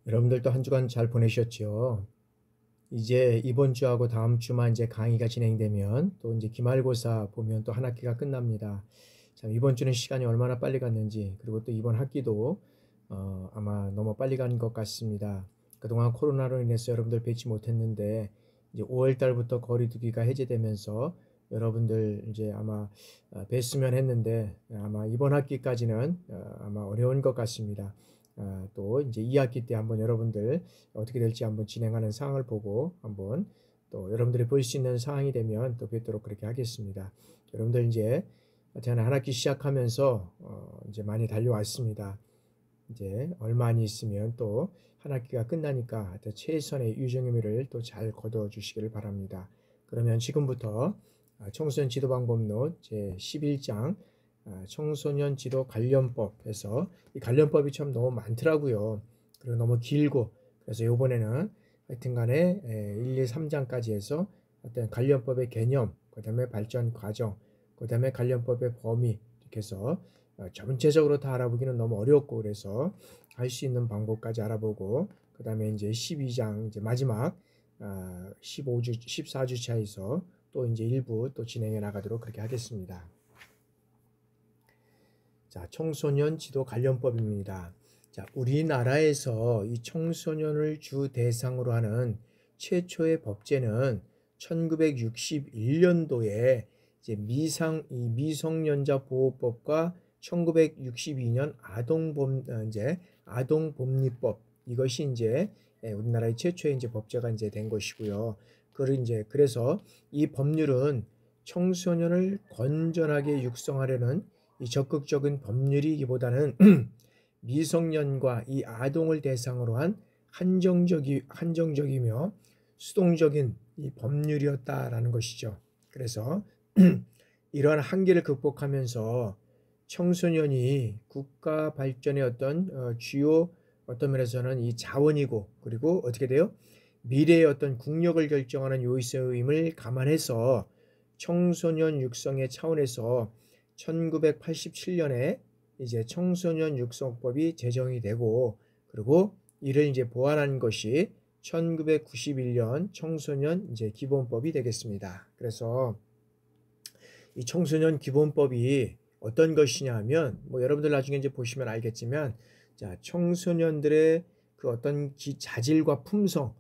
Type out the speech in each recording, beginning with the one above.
여러분들도 한 주간 잘 보내셨죠? 이제 이번 주하고 다음 주만 이제 강의가 진행되면 또 이제 기말고사 보면 또 한 학기가 끝납니다. 참 이번 주는 시간이 얼마나 빨리 갔는지, 그리고 또 이번 학기도 아마 너무 빨리 간 것 같습니다. 그동안 코로나로 인해서 여러분들 뵙지 못했는데 이제 5월 달부터 거리두기가 해제되면서 여러분들 이제 아마 뵀으면 했는데 아마 이번 학기까지는 아마 어려운 것 같습니다. 또 이제 2학기 때 한번 여러분들 어떻게 될지 한번 진행하는 상황을 보고 한번 또 여러분들이 볼 수 있는 상황이 되면 또 뵙도록 그렇게 하겠습니다. 여러분들 이제 저는 한 학기 시작하면서 이제 많이 달려왔습니다. 이제 얼마 안 있으면 또 한 학기가 끝나니까 최선의 유종의미를 또 잘 거둬 주시기를 바랍니다. 그러면 지금부터 청소년 지도 방법론 제 11장 청소년 지도 관련법에서 이 관련법이 참 너무 많더라고요. 그리고 너무 길고, 그래서 이번에는 하여튼간에 1, 2, 3장까지 해서 어떤 관련법의 개념, 그 다음에 발전 과정, 그 다음에 관련법의 범위, 이렇게 해서 전체적으로 다 알아보기는 너무 어렵고, 그래서 할 수 있는 방법까지 알아보고, 그 다음에 이제 12장 이제 마지막 15주, 14주차에서 또 이제 일부 또 진행해 나가도록 그렇게 하겠습니다. 자, 청소년 지도 관련법입니다. 자, 우리나라에서 이 청소년을 주 대상으로 하는 최초의 법제는 1961년도에 이제 미성년자 보호법과 1962년 아동복리법, 이것이 이제 우리나라의 최초의 이제 법제가 이제 된 것이고요. 그래서 이 법률은 청소년을 건전하게 육성하려는 이 적극적인 법률이기보다는 미성년과 이 아동을 대상으로 한 한정적이며 수동적인 이 법률이었다라는 것이죠. 그래서 이러한 한계를 극복하면서 청소년이 국가 발전의 어떤 주요 어떤 면에서는 이 자원이고, 그리고 어떻게 돼요? 미래의 어떤 국력을 결정하는 요소임을 감안해서 청소년 육성의 차원에서 1987년에 이제 청소년 육성법이 제정이 되고, 그리고 이를 이제 보완한 것이 1991년 청소년 이제 기본법이 되겠습니다. 그래서 이 청소년 기본법이 어떤 것이냐 하면, 뭐 여러분들 나중에 이제 보시면 알겠지만, 자, 청소년들의 그 어떤 자질과 품성,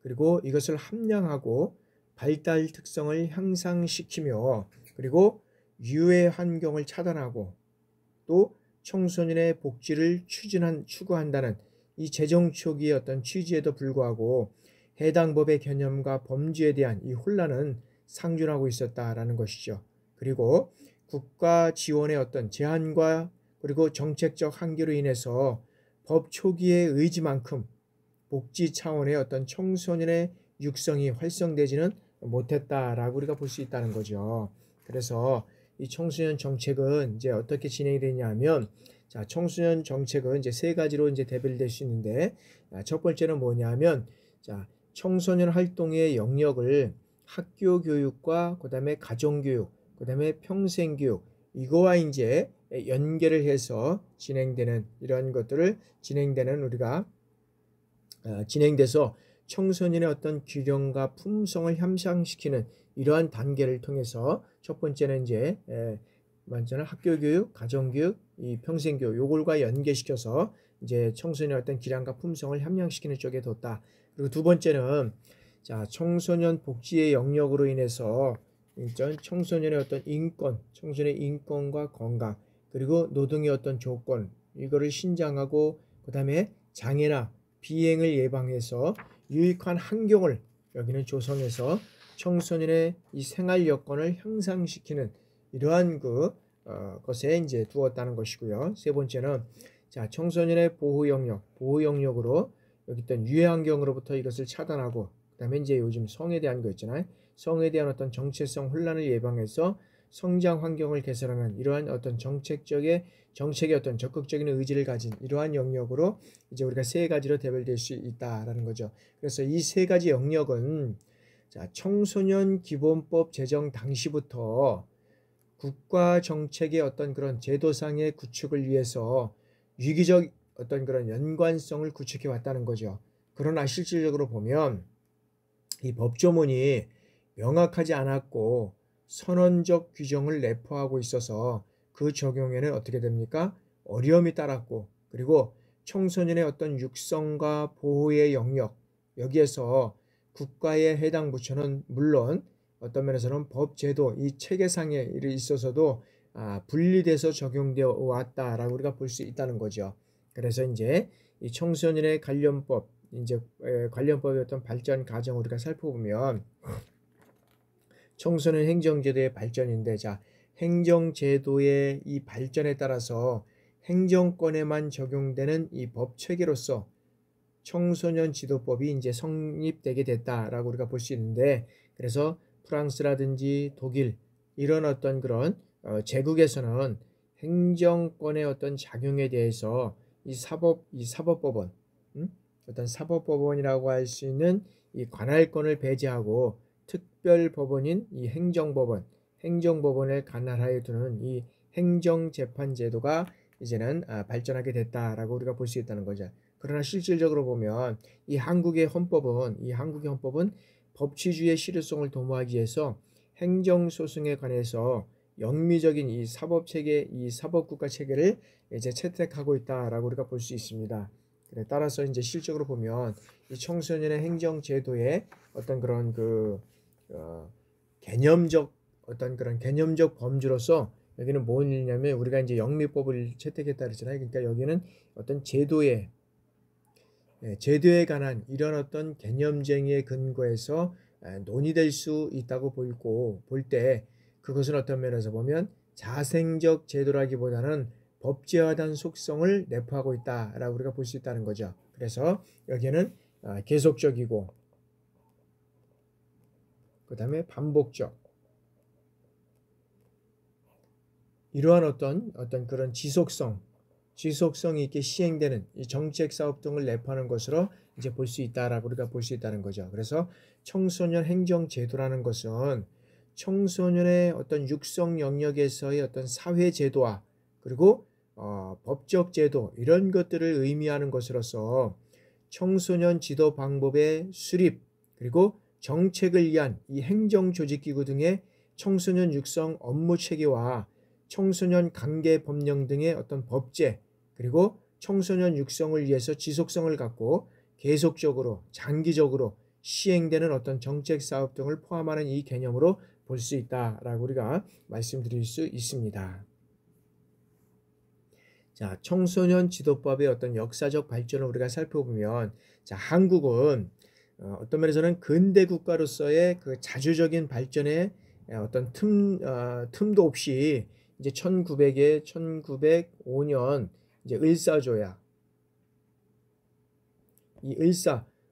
그리고 이것을 함량하고 발달 특성을 향상시키며, 그리고 유해 환경을 차단하고 또 청소년의 복지를 추구한다는 이 제정 초기의 어떤 취지에도 불구하고 해당 법의 개념과 범주에 대한 이 혼란은 상존하고 있었다라는 것이죠. 그리고 국가 지원의 어떤 제한과 그리고 정책적 한계로 인해서 법 초기의 의지만큼 복지 차원의 어떤 청소년의 육성이 활성되지는 못했다라고 우리가 볼 수 있다는 거죠. 그래서 이 청소년 정책은 이제 어떻게 진행이 되냐면, 자, 청소년 정책은 이제 세 가지로 이제 대별될 수 있는데, 첫 번째는 뭐냐면, 자, 청소년 활동의 영역을 학교 교육과 그다음에 가정 교육, 그다음에 평생 교육, 이거와 이제 연계를 해서 진행되는 이러한 것들을 우리가 진행돼서 청소년의 어떤 균형과 품성을 향상시키는 이러한 단계를 통해서 첫 번째는 이제 먼저는 학교 교육, 가정 교육, 이 평생 교육 요걸과 연계시켜서 이제 청소년의 어떤 기량과 품성을 함양시키는 쪽에 뒀다. 그리고 두 번째는 자, 청소년 복지의 영역으로 인해서 일단 청소년의 어떤 인권, 청소년의 인권과 건강, 그리고 노동의 어떤 조건, 이거를 신장하고 그다음에 장애나 비행을 예방해서 유익한 환경을 여기는 조성해서 청소년의 이 생활 여건을 향상시키는 이러한 것에 이제 두었다는 것이고요. 세 번째는 자, 청소년의 보호 영역으로 여기 있던 유해 환경으로부터 이것을 차단하고, 그다음에 이제 요즘 성에 대한 거 있잖아요. 성에 대한 어떤 정체성 혼란을 예방해서 성장 환경을 개선하는 이러한 어떤 정책의 어떤 적극적인 의지를 가진 이러한 영역으로 이제 우리가 세 가지로 대별될 수 있다라는 거죠. 그래서 이 세 가지 영역은 자, 청소년 기본법 제정 당시부터 국가 정책의 어떤 그런 제도상의 구축을 위해서 유기적 어떤 그런 연관성을 구축해 왔다는 거죠. 그러나 실질적으로 보면 이 법조문이 명확하지 않았고 선언적 규정을 내포하고 있어서 그 적용에는 어떻게 됩니까? 어려움이 따랐고, 그리고 청소년의 어떤 육성과 보호의 영역, 여기에서 국가의 해당 부처는 물론 어떤 면에서는 법 제도 이 체계상에 있어서도 분리돼서 적용되어 왔다라고 우리가 볼 수 있다는 거죠. 그래서 이제 이 청소년의 관련법, 이제 관련법의 어떤 발전 과정을 우리가 살펴보면 청소년 행정제도의 발전인데, 자, 행정제도의 이 발전에 따라서 행정권에만 적용되는 이 법 체계로서 청소년 지도법이 이제 성립되게 됐다라고 우리가 볼 수 있는데, 그래서 프랑스라든지 독일 이런 어떤 그런 제국에서는 행정권의 어떤 작용에 대해서 이 사법법원, 어떤 사법법원이라고 할 수 있는 이 관할권을 배제하고 특별법원인 이 행정법원을 관할하에 두는 이 행정재판제도가 이제는 발전하게 됐다라고 우리가 볼 수 있다는 거죠. 그러나 실질적으로 보면 이 한국의 헌법은 법치주의의 실효성을 도모하기 위해서 행정소송에 관해서 영미적인 이 사법체계, 이 사법국가 체계를 이제 채택하고 있다라고 우리가 볼 수 있습니다. 따라서 이제 실적으로 보면 이 청소년의 행정제도의 어떤 그런 개념적 범주로서 여기는 뭐냐면 우리가 이제 영미법을 채택했다 그랬잖아요. 그러니까 여기는 어떤 제도에 관한 이런 어떤 개념쟁이의 근거에서 논의될 수 있다고 볼 때 그것은 어떤 면에서 보면 자생적 제도라기보다는 법제화된 속성을 내포하고 있다라고 우리가 볼 수 있다는 거죠. 그래서 여기는 계속적이고 그 다음에 반복적, 이러한 어떤 그런 지속성이 있게 시행되는 이 정책 사업 등을 내포하는 것으로 이제 볼 수 있다라고 우리가 볼 수 있다는 거죠. 그래서 청소년 행정 제도라는 것은 청소년의 어떤 육성 영역에서의 어떤 사회 제도와 그리고 법적 제도 이런 것들을 의미하는 것으로서 청소년 지도 방법의 수립 그리고 정책을 위한 이 행정 조직 기구 등의 청소년 육성 업무 체계와 청소년 관계 법령 등의 어떤 법제 그리고 청소년 육성을 위해서 지속성을 갖고 계속적으로 장기적으로 시행되는 어떤 정책 사업 등을 포함하는 이 개념으로 볼 수 있다라고 우리가 말씀드릴 수 있습니다. 자, 청소년 지도법의 어떤 역사적 발전을 우리가 살펴보면, 자, 한국은 어떤 면에서는 근대 국가로서의 그 자주적인 발전에 어떤 틈도 없이 이제 1905년 이제 을사조약, 이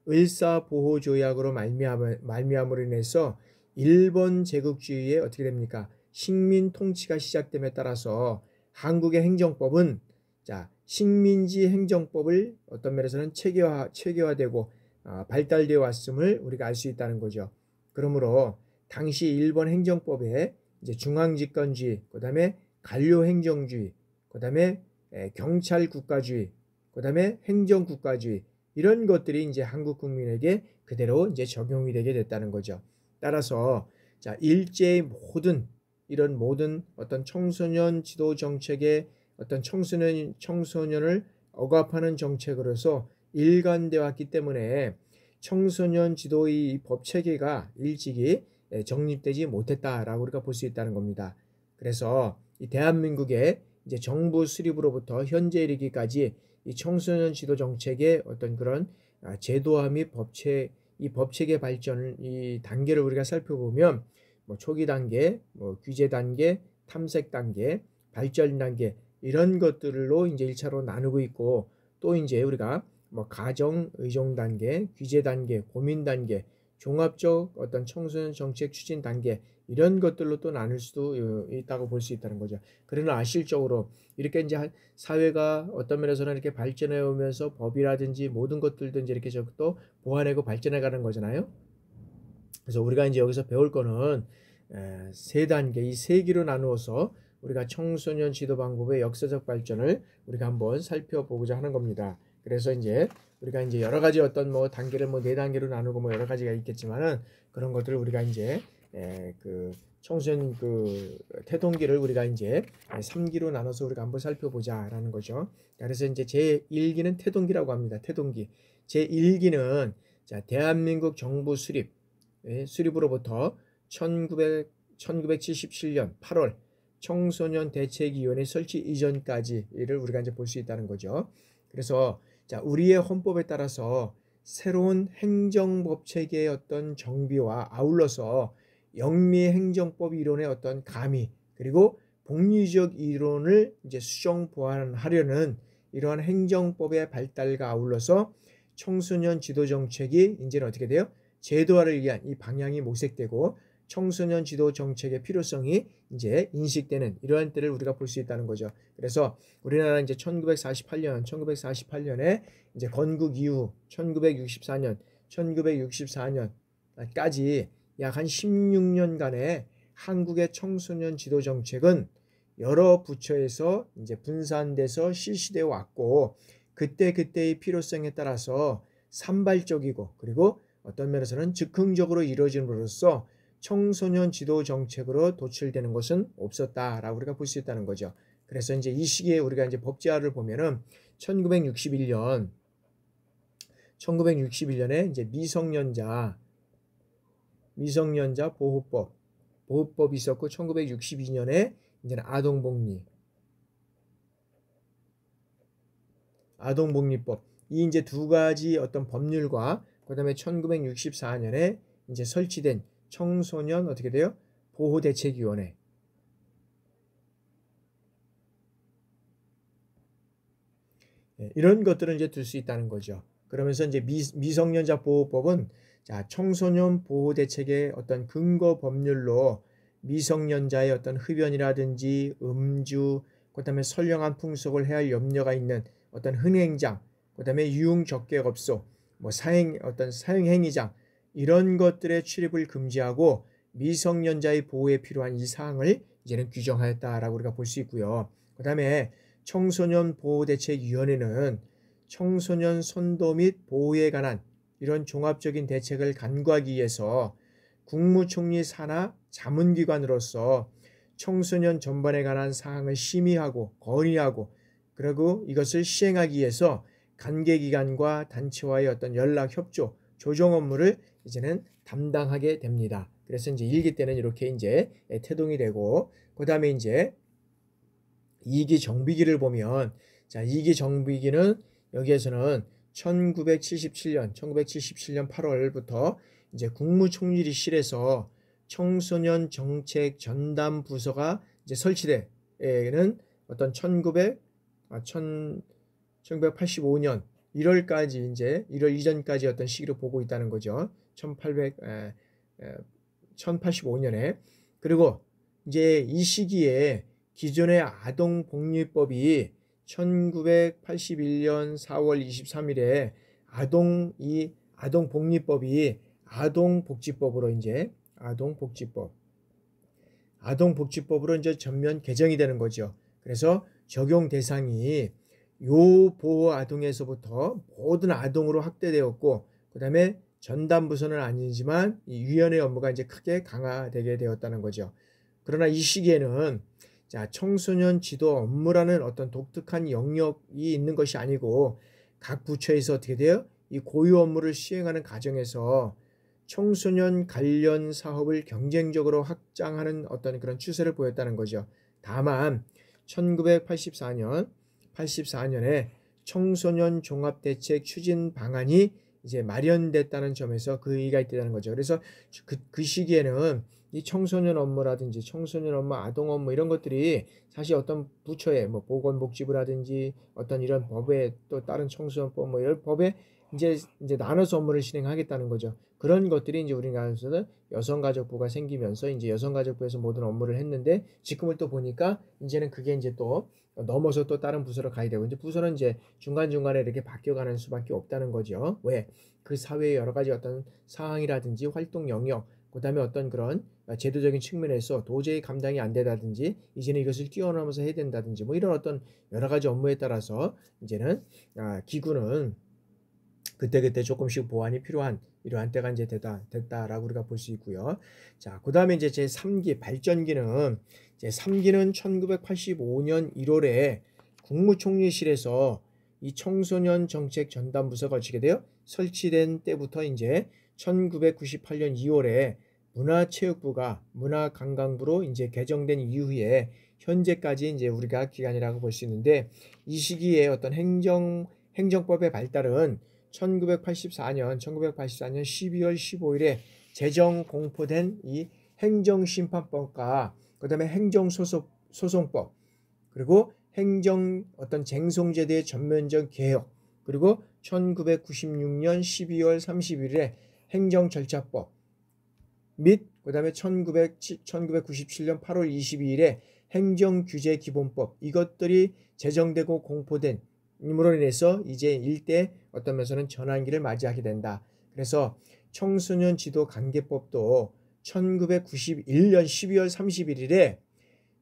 을사보호조약으로 말미암으로 인해서 일본 제국주의의 어떻게 됩니까? 식민 통치가 시작됨에 따라서 한국의 행정법은 자, 식민지 행정법을 어떤 면에서는 체계화되고 발달되어 왔음을 우리가 알 수 있다는 거죠. 그러므로 당시 일본 행정법에 이제 중앙집권주의, 그다음에 관료행정주의, 그다음에 경찰 국가주의, 그다음에 행정국가주의 이런 것들이 이제 한국 국민에게 그대로 이제 적용이 되게 됐다는 거죠. 따라서 자, 일제의 모든 어떤 청소년 지도 정책의 어떤 청소년을 억압하는 정책으로서 일관되어 왔기 때문에 청소년 지도의 법 체계가 일찍이 정립되지 못했다라고 우리가 볼 수 있다는 겁니다. 그래서 이 대한민국의 이제 정부 수립으로부터 현재 이르기까지 이 청소년 지도 정책의 어떤 그런 제도화 및 이 법체계 발전 이 단계를 우리가 살펴보면 뭐 초기 단계, 뭐 규제 단계, 탐색 단계, 발전 단계 이런 것들로 이제 1차로 나누고 있고, 또 이제 우리가 뭐 가정 의존 단계, 규제 단계, 고민 단계, 종합적 어떤 청소년 정책 추진 단계 이런 것들로 또 나눌 수도 있다고 볼 수 있다는 거죠. 그러나 실적으로 이렇게 이제 사회가 어떤 면에서는 이렇게 발전해 오면서 법이라든지 모든 것들도 이제 이렇게 또 보완하고 발전해 가는 거잖아요. 그래서 우리가 이제 여기서 배울 거는 세 단계, 이 세 기로 나누어서 우리가 청소년 지도 방법의 역사적 발전을 우리가 한번 살펴보고자 하는 겁니다. 그래서 이제 우리가 이제 여러 가지 어떤 뭐 단계를 뭐 4단계로 나누고 뭐 여러 가지가 있겠지만은 그런 것들을 우리가 이제 그 청소년 그 태동기를 우리가 이제 3기로 나눠서 우리가 한번 살펴보자라는 거죠. 그래서 이제 제1기는 태동기라고 합니다. 태동기. 제1기는 자, 대한민국 정부 수립으로부터 1977년 8월 청소년 대책위원회 설치 이전까지를 우리가 이제 볼 수 있다는 거죠. 그래서 자, 우리의 헌법에 따라서 새로운 행정법 체계의 어떤 정비와 아울러서 영미행정법 이론의 어떤 가미 그리고 복리적 이론을 이제 수정 보완하려는 이러한 행정법의 발달과 아울러서 청소년 지도 정책이 이제는 어떻게 돼요? 제도화를 위한 이 방향이 모색되고 청소년 지도 정책의 필요성이 이제 인식되는 이러한 때를 우리가 볼 수 있다는 거죠. 그래서 우리나라 이제 1948년에 이제 건국 이후 1964년까지 약 한 16년간의 한국의 청소년 지도 정책은 여러 부처에서 이제 분산돼서 실시되어 왔고 그때의 필요성에 따라서 산발적이고 그리고 어떤 면에서는 즉흥적으로 이루어짐으로써 청소년 지도 정책으로 도출되는 것은 없었다라고 우리가 볼 수 있다는 거죠. 그래서 이제 이 시기에 우리가 이제 법제화를 보면은 1961년에 이제 미성년자 보호법이 있었고 1962년에 이제는 아동복리법 이 이제 두 가지 어떤 법률과 그다음에 1964년에 이제 설치된 청소년 어떻게 돼요? 보호대책위원회 이런 것들은 이제 들 수 있다는 거죠. 그러면서 이제 미성년자 보호법은 자, 청소년 보호 대책의 어떤 근거 법률로 미성년자의 어떤 흡연이라든지 음주, 그다음에 선량한 풍속을 해야 할 염려가 있는 어떤 흥행장, 그다음에 유흥적객업소, 뭐 사행행위장 이런 것들의 출입을 금지하고 미성년자의 보호에 필요한 이 사항을 이제는 규정하였다라고 우리가 볼 수 있고요. 그다음에 청소년 보호대책위원회는 청소년 선도 및 보호에 관한 이런 종합적인 대책을 간구하기 위해서 국무총리 산하 자문기관으로서 청소년 전반에 관한 사항을 심의하고 건의하고 그리고 이것을 시행하기 위해서 관계기관과 단체와의 어떤 연락, 협조, 조정 업무를 이제는 담당하게 됩니다. 그래서 이제 1기 때는 이렇게 이제 태동이 되고 그 다음에 이제 2기 정비기를 보면 자 2기 정비기는 여기에서는 1977년 8월부터 이제 국무총리실에서 청소년 정책 전담 부서가 이제 설치되는 어떤 1985년 1월까지 이제 1월 이전까지 어떤 시기로 보고 있다는 거죠. 1085년에 그리고 이제 이 시기에 기존의 아동복리법이 1981년 4월 23일에 아동복리법이 아동복지법으로 이제 아동복지법으로 이제 전면 개정이 되는 거죠. 그래서 적용 대상이 요 보호 아동에서부터 모든 아동으로 확대되었고 그다음에 전담 부서는 아니지만 이 위원회 업무가 이제 크게 강화되게 되었다는 거죠. 그러나 이 시기에는 자, 청소년 지도 업무라는 어떤 독특한 영역이 있는 것이 아니고 각 부처에서 어떻게 돼요? 이 고유 업무를 시행하는 과정에서 청소년 관련 사업을 경쟁적으로 확장하는 어떤 그런 추세를 보였다는 거죠. 다만 1984년에 청소년 종합대책 추진 방안이 이제 마련됐다는 점에서 그 의의가 있다는 거죠. 그래서 그 시기에는 이 청소년 업무라든지 청소년 업무, 아동 업무 이런 것들이 사실 어떤 부처에 뭐 보건복지부라든지 어떤 이런 법에 또 다른 청소년법 뭐 이런 법에 이제 나눠서 업무를 진행하겠다는 거죠. 그런 것들이 이제 우리나라에서는 여성가족부가 생기면서 이제 여성가족부에서 모든 업무를 했는데 지금을 또 보니까 이제는 그게 이제 또 넘어서 또 다른 부서로 가야 되고 이제 부서는 이제 중간중간에 이렇게 바뀌어가는 수밖에 없다는 거죠. 왜? 그 사회의 여러 가지 어떤 상황이라든지 활동 영역, 그다음에 어떤 그런 제도적인 측면에서 도저히 감당이 안 되다든지 이제는 이것을 뛰어넘어서 해야 된다든지 뭐 이런 어떤 여러 가지 업무에 따라서 이제는 기구는 그때그때 조금씩 보완이 필요한 이러한 때가 이제 됐다라고 우리가 볼 수 있고요. 자, 그 다음에 이제 제3기 발전기는 제3기는 1985년 1월에 국무총리실에서 이 청소년 정책 전담부서가 어떻게 돼요? 설치된 때부터 이제 1998년 2월에 문화체육부가 문화관광부로 이제 개정된 이후에 현재까지 이제 우리가 기간이라고 볼 수 있는데 이 시기에 어떤 행정법의 발달은 1984년 12월 15일에 제정 공포된 이 행정심판법과 그 다음에 행정소송법 그리고 행정 어떤 쟁송제도의 전면적 개혁 그리고 1996년 12월 31일에 행정절차법 및 그 다음에 1997년 8월 22일에 행정규제기본법 이것들이 제정되고 공포된 임으로 인해서 이제 일대 어떤 면에서는 전환기를 맞이하게 된다. 그래서 청소년 지도 관계법도 1991년 12월 31일에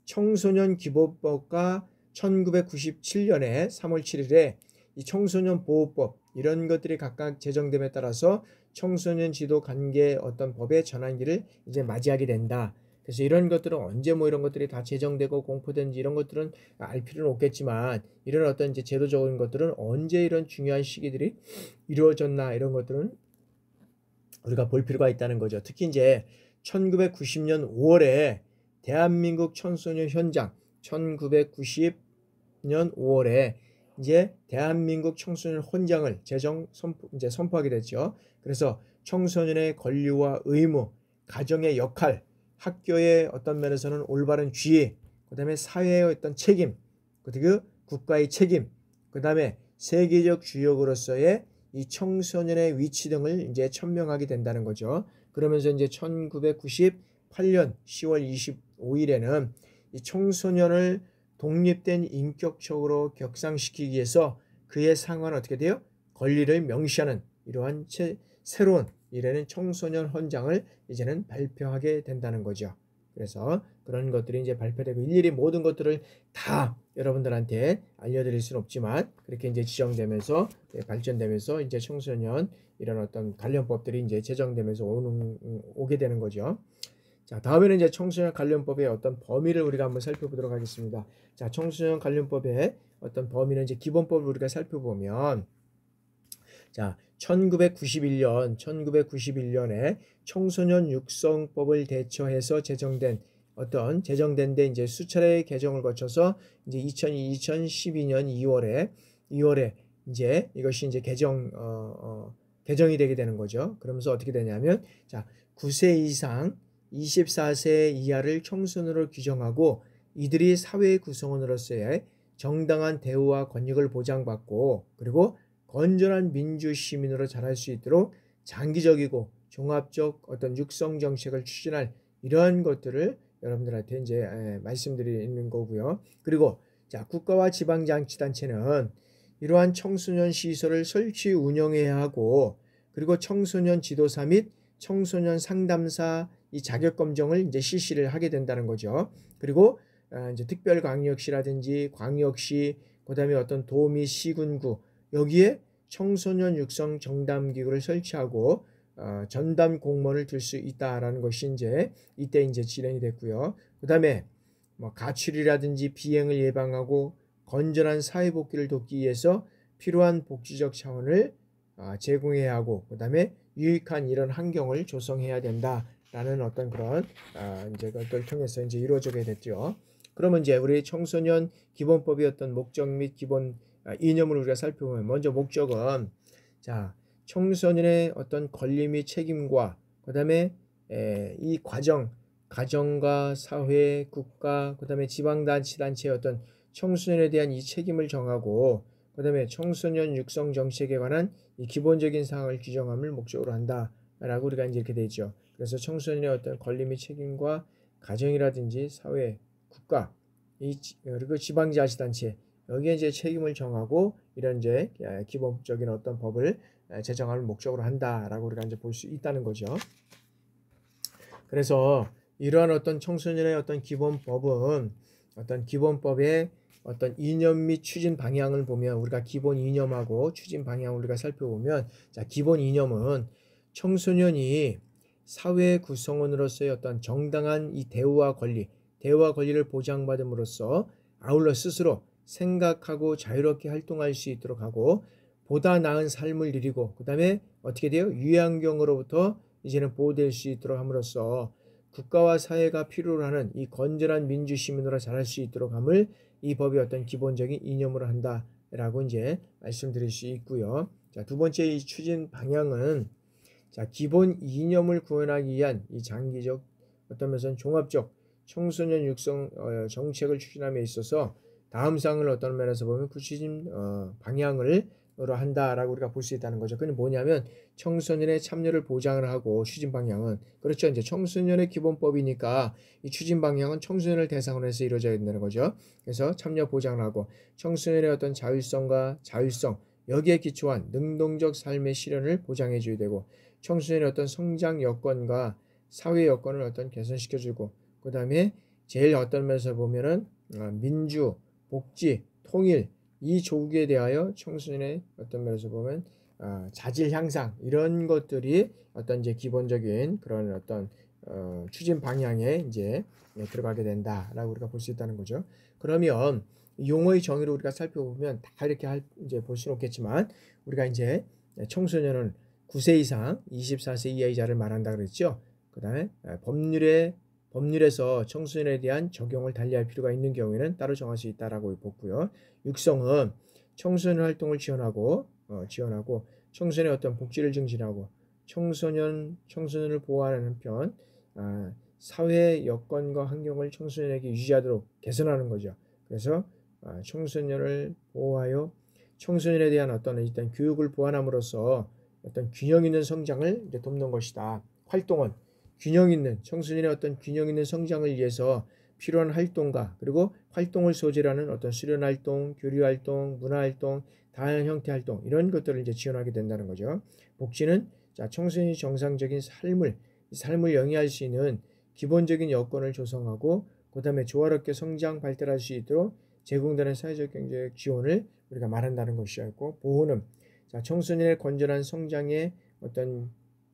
청소년 기본법과 1997년에 3월 7일에 이 청소년 보호법 이런 것들이 각각 제정됨에 따라서 청소년 지도 관계 어떤 법의 전환기를 이제 맞이하게 된다. 그래서 이런 것들은 언제 뭐 이런 것들이 다 제정되고 공포된지 이런 것들은 알 필요는 없겠지만 이런 어떤 이제 제도적인 것들은 언제 이런 중요한 시기들이 이루어졌나 이런 것들은 우리가 볼 필요가 있다는 거죠. 특히 이제 1990년 5월에 대한민국 청소년 현장 1990년 5월에 이제 대한민국 청소년 헌장을 이제 선포하게 됐죠. 그래서 청소년의 권리와 의무, 가정의 역할, 학교의 어떤 면에서는 올바른 지혜, 그 다음에 사회의 어떤 책임, 그리고 국가의 책임, 그 다음에 세계적 주역으로서의 이 청소년의 위치 등을 이제 천명하게 된다는 거죠. 그러면서 이제 1998년 10월 25일에는 이 청소년을 독립된 인격적으로 격상시키기 위해서 그에 상환 어떻게 돼요? 권리를 명시하는 이러한 새로운 이래는 청소년 헌장을 이제는 발표하게 된다는 거죠. 그래서 그런 것들이 이제 발표되고 일일이 모든 것들을 다 여러분들한테 알려드릴 수는 없지만 그렇게 이제 지정되면서 발전되면서 이제 청소년 이런 어떤 관련법들이 이제 제정되면서 오게 되는 거죠. 자, 다음에는 이제 청소년 관련법의 어떤 범위를 우리가 한번 살펴보도록 하겠습니다. 자, 청소년 관련법의 어떤 범위는 이제 기본법을 우리가 살펴보면 자, 1991년에 청소년 육성법을 대처해서 제정된 데 이제 수차례의 개정을 거쳐서 이제 2012년 2월에 이제 이것이 이제 개정이 되게 되는 거죠. 그러면서 어떻게 되냐면 자, 9세 이상 24세 이하를 청소년으로 규정하고 이들이 사회 구성원으로서의 정당한 대우와 권익을 보장받고 그리고 건전한 민주 시민으로 자랄 수 있도록 장기적이고 종합적 어떤 육성 정책을 추진할 이러한 것들을 여러분들한테 이제 말씀드리는 거고요. 그리고 자, 국가와 지방자치단체는 이러한 청소년 시설을 설치 운영해야 하고 그리고 청소년 지도사 및 청소년 상담사 이 자격 검정을 이제 실시를 하게 된다는 거죠. 그리고 이제 특별광역시라든지 광역시 그다음에 어떤 도 및 시군구 여기에 청소년 육성 정담기구를 설치하고 전담 공무원을 둘 수 있다라는 것이 이제 이때 이제 진행이 됐고요. 그다음에 뭐 가출이라든지 비행을 예방하고 건전한 사회 복귀를 돕기 위해서 필요한 복지적 차원을 제공해야 하고 그다음에 유익한 이런 환경을 조성해야 된다라는 어떤 그런 이제 그것을 통해서 이제 이루어지게 됐죠. 그러면 이제 우리 청소년 기본법의 어떤 목적 및 기본 이념을 우리가 살펴보면 먼저 목적은 자, 청소년의 어떤 권리 및 책임과 그다음에 이 가정과 사회, 국가, 그다음에 지방자치단체의 어떤 청소년에 대한 이 책임을 정하고 그다음에 청소년 육성 정책에 관한 이 기본적인 사항을 규정함을 목적으로 한다라고 우리가 이제 이렇게 되죠. 그래서 청소년의 어떤 권리 및 책임과 가정이라든지 사회, 국가, 그리고 지방자치단체 여기에 이제 책임을 정하고 이런 이제 기본적인 어떤 법을 제정할 목적으로 한다라고 우리가 이제 볼 수 있다는 거죠. 그래서 이러한 어떤 청소년의 어떤 기본법은 어떤 기본법의 어떤 이념 및 추진 방향을 보면 우리가 기본 이념하고 추진 방향을 우리가 살펴보면 자, 기본 이념은 청소년이 사회 구성원으로서의 어떤 정당한 이 대우와 권리를 보장받음으로써 아울러 스스로 생각하고 자유롭게 활동할 수 있도록 하고 보다 나은 삶을 누리고 그 다음에 어떻게 돼요? 유해환경으로부터 이제는 보호될 수 있도록 함으로써 국가와 사회가 필요로 하는 이 건전한 민주시민으로 자랄 수 있도록 함을 이 법이 어떤 기본적인 이념으로 한다라고 이제 말씀드릴 수 있고요. 자, 두 번째 이 추진 방향은 자, 기본 이념을 구현하기 위한 이 장기적 어떤 면에서는 종합적 청소년 육성 정책을 추진함에 있어서 다음 사항을 어떤 면에서 보면 그 추진 방향을 한다라고 우리가 볼 수 있다는 거죠. 그건 뭐냐면 청소년의 참여를 보장을 하고 추진 방향은 그렇죠. 이제 청소년의 기본법이니까 이 추진 방향은 청소년을 대상으로 해서 이루어져야 된다는 거죠. 그래서 참여 보장을 하고 청소년의 어떤 자율성과 자율성 여기에 기초한 능동적 삶의 실현을 보장해 줘야 되고 청소년의 어떤 성장 여건과 사회 여건을 어떤 개선시켜주고 그 다음에 제일 어떤 면에서 보면은 민주, 복지, 통일 이 조국에 대하여 청소년의 어떤 면에서 보면 자질 향상 이런 것들이 어떤 이제 기본적인 그런 어떤 추진 방향에 이제 들어가게 된다라고 우리가 볼 수 있다는 거죠. 그러면 용어의 정의를 우리가 살펴보면 다 이렇게 이제 볼 수는 없겠지만 우리가 이제 청소년은 9세 이상 24세 이하의 자를 말한다 그랬죠. 그 다음에 법률에서 청소년에 대한 적용을 달리할 필요가 있는 경우에는 따로 정할 수 있다라고 보고요. 육성은 청소년 활동을 지원하고 청소년의 어떤 복지를 증진하고 청소년을 보호하는 한편 사회 여건과 환경을 청소년에게 유지하도록 개선하는 거죠. 그래서 청소년을 보호하여 청소년에 대한 어떤 일단 교육을 보완함으로써 어떤 균형 있는 성장을 이제 돕는 것이다. 활동은 균형 있는 청소년의 어떤 균형 있는 성장을 위해서 필요한 활동과 그리고 활동을 소재로 하는 어떤 수련 활동, 교류 활동, 문화 활동, 다양한 형태 활동 이런 것들을 이제 지원하게 된다는 거죠. 복지는 자, 청소년이 정상적인 삶을 영위할 수 있는 기본적인 여건을 조성하고 그다음에 조화롭게 성장 발달할 수 있도록 제공되는 사회적 경제적 지원을 우리가 말한다는 것이었고 보호는 자, 청소년의 건전한 성장에 어떤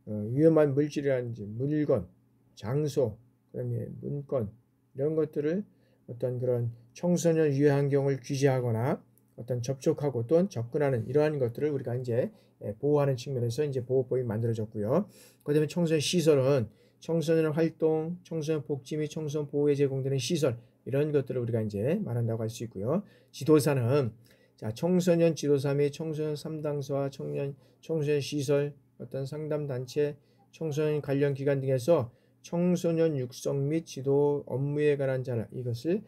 위험한 물질이라든지 물건, 장소, 그다음에 문건 이런 것들을 어떤 그런 청소년 유해 환경을 규제하거나 어떤 접촉하고 또는 접근하는 이러한 것들을 우리가 이제 보호하는 측면에서 이제 보호법이 만들어졌고요. 그다음에 청소년 시설은 청소년 활동, 청소년 복지 및 청소년 보호에 제공되는 시설 이런 것들을 우리가 이제 말한다고 할 수 있고요. 지도사는 자, 청소년 지도사 및 청소년 상담소와 청소년 시설, 어떤 상담 단체, 청소년 관련 기관 등에서 청소년 육성 및 지도 업무에 관한 자라 이것을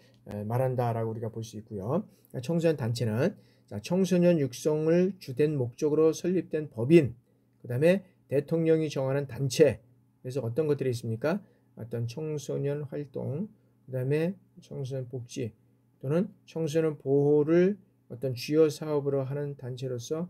말한다라고 우리가 볼 수 있고요. 청소년 단체는 자, 청소년 육성을 주된 목적으로 설립된 법인, 그 다음에 대통령이 정하는 단체. 그래서 어떤 것들이 있습니까? 어떤 청소년 활동, 그 다음에 청소년 복지 또는 청소년 보호를 어떤 주요 사업으로 하는 단체로서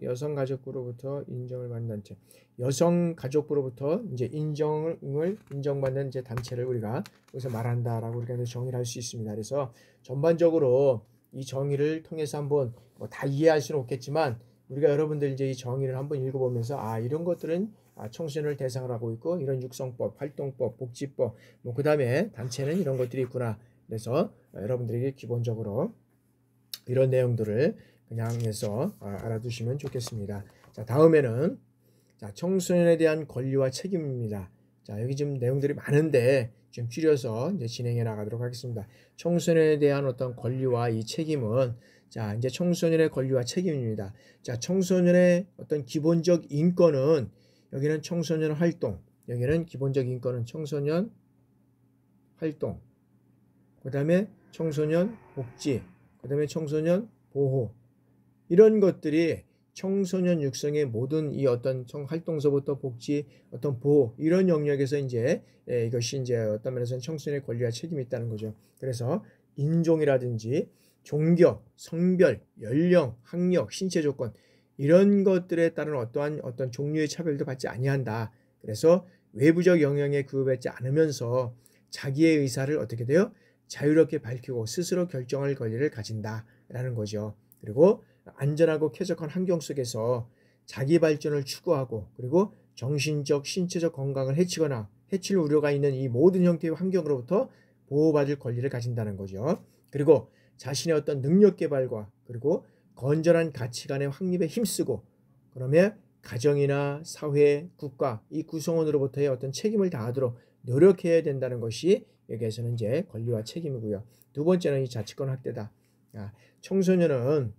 여성가족부로부터 인정을 받는 단체, 여성가족부로부터 이제 인정받는 이제 단체를 우리가 여기서 말한다라고 우리가 정의를 할 수 있습니다. 그래서 전반적으로 이 정의를 통해서 한번 다 이해할 수는 없겠지만 우리가 여러분들 이제 이 정의를 한번 읽어보면서 이런 것들은 청소년을 대상으로 하고 있고 이런 육성법, 활동법, 복지법, 그 다음에 단체는 이런 것들이 있구나. 그래서 여러분들에게 기본적으로 이런 내용들을 그냥 해서 알아두시면 좋겠습니다. 자, 다음에는 자, 청소년에 대한 권리와 책임입니다. 자, 여기 지금 내용들이 많은데 좀 줄여서 이제 진행해 나가도록 하겠습니다. 청소년에 대한 어떤 권리와 이 책임은 자, 이제 청소년의 권리와 책임입니다. 자, 청소년의 어떤 기본적 인권은 여기는 청소년 활동, 여기는 기본적 인권은 청소년 활동, 그 다음에 청소년 복지, 그 다음에 청소년 보호 이런 것들이 청소년 육성의 모든 이 어떤 활동서부터 복지, 어떤 보호 이런 영역에서 이제 이것이 이제 어떤 면에서는 청소년의 권리와 책임이 있다는 거죠. 그래서 인종이라든지 종교, 성별, 연령, 학력, 신체 조건 이런 것들에 따른 어떠한 어떤 종류의 차별도 받지 아니한다. 그래서 외부적 영향에 구애받지 않으면서 자기의 의사를 어떻게 돼요? 자유롭게 밝히고 스스로 결정할 권리를 가진다라는 거죠. 그리고 안전하고 쾌적한 환경 속에서 자기 발전을 추구하고 그리고 정신적, 신체적 건강을 해치거나 해칠 우려가 있는 이 모든 형태의 환경으로부터 보호받을 권리를 가진다는 거죠. 그리고 자신의 어떤 능력 개발과 그리고 건전한 가치관의 확립에 힘쓰고 그러면 가정이나 사회, 국가 이 구성원으로부터의 어떤 책임을 다하도록 노력해야 된다는 것이 여기에서는 이제 권리와 책임이고요. 두 번째는 이 자치권 확대다. 청소년은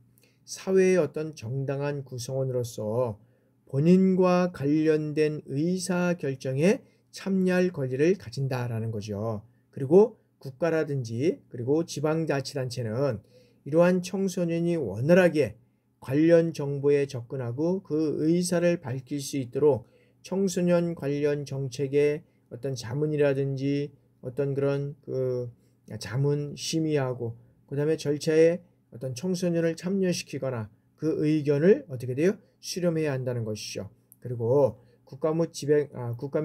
사회의 어떤 정당한 구성원으로서 본인과 관련된 의사 결정에 참여할 권리를 가진다라는 거죠. 그리고 국가라든지 그리고 지방자치단체는 이러한 청소년이 원활하게 관련 정보에 접근하고 그 의사를 밝힐 수 있도록 청소년 관련 정책의 어떤 자문이라든지 어떤 그런 그 자문 심의하고 그다음에 절차에 어떤 청소년을 참여시키거나 그 의견을 어떻게 돼요? 수렴해야 한다는 것이죠. 그리고 국가 및